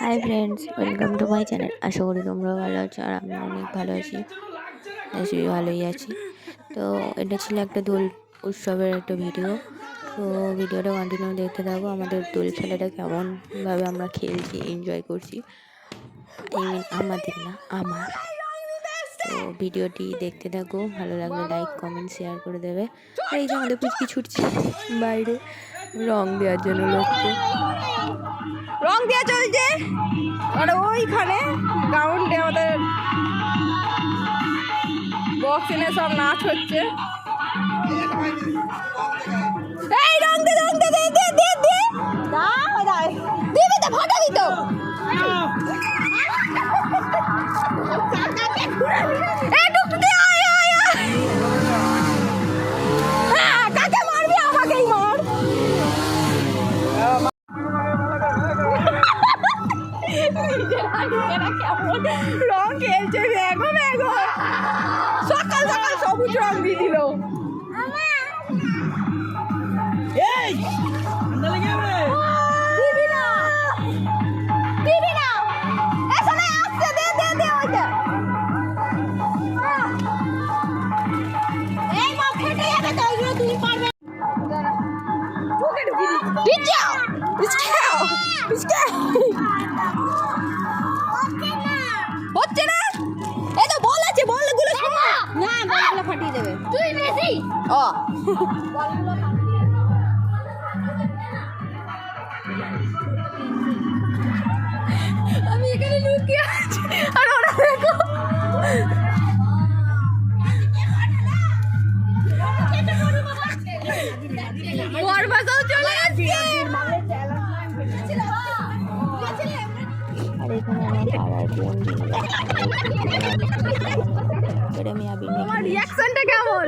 High friends, welcome to my channel. আশা করি তোমরা ভালো আছো আর আমি অনেক ভালো আছি, ভালোই আছি। তো এটা ছিল একটা দোল উৎসবের একটা ভিডিও। তো ভিডিওটা কন্টিনিউ দেখতে থাকো। আমাদের দোল খেলাটা কেমনভাবে আমরা খেলছি, এনজয় করছি। আমাদের না, আমার। তো ভিডিওটি দেখতে থাকো, ভালো লাগলে লাইক কমেন্ট শেয়ার করে দেবে। আর এই যে আমাদের পুচকি ছুটছে বাইরে রং দেওয়ার জন্য লোককে। রং দেওয়া চলছে আর ওইখানে গ্রাউন্ডে আমাদের বক্স এনে সব নাচ হচ্ছে। এই রং দে রং দে দে দে দে দে দাও দাও দিবি তো ফাটা দিত। এই টুকটু দে আয় আয় আয়। হ্যাঁ কাকে মারবি? আমাকেই মার। রং খেলছে দেখো দেখো, সকাল সকাল সবুজ রং দিয়ে দিল। হচ্ছে না, এই তো বল আছে, বলগুলো না, বলগুলো ফাটিয়ে দেবে। তুই বেশি ও আমি এখানে লুকিয়ে আছি আর ওরা দেখো বরবাসাও চলে আসছে। আর এখানে আমার পাড়ার বন্ধু তোমার রিঅ্যাকশনটা কেমন?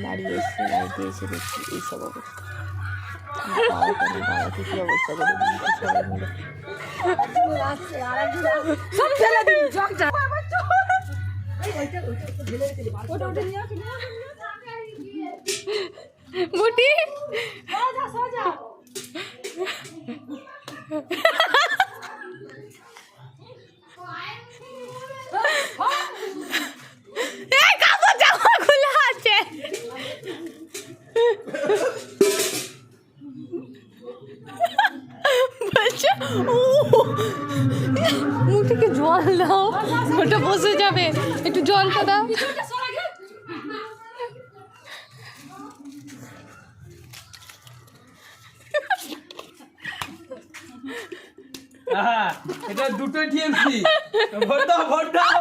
বাড়ি এসে বাড়িতে এসে দেখছি এইসব অবস্থা। বাবা কি অবস্থা করে দিয়েছে সবাই মিলে। সব ফেলে দিন জগ যা মুটি এই কাপড় জামা খুলে আছে। মুটিকে জল দাও, ওটা বসে যাবে, একটু জলটা দাও। এটা দুটো টিএমসি ভোট দাও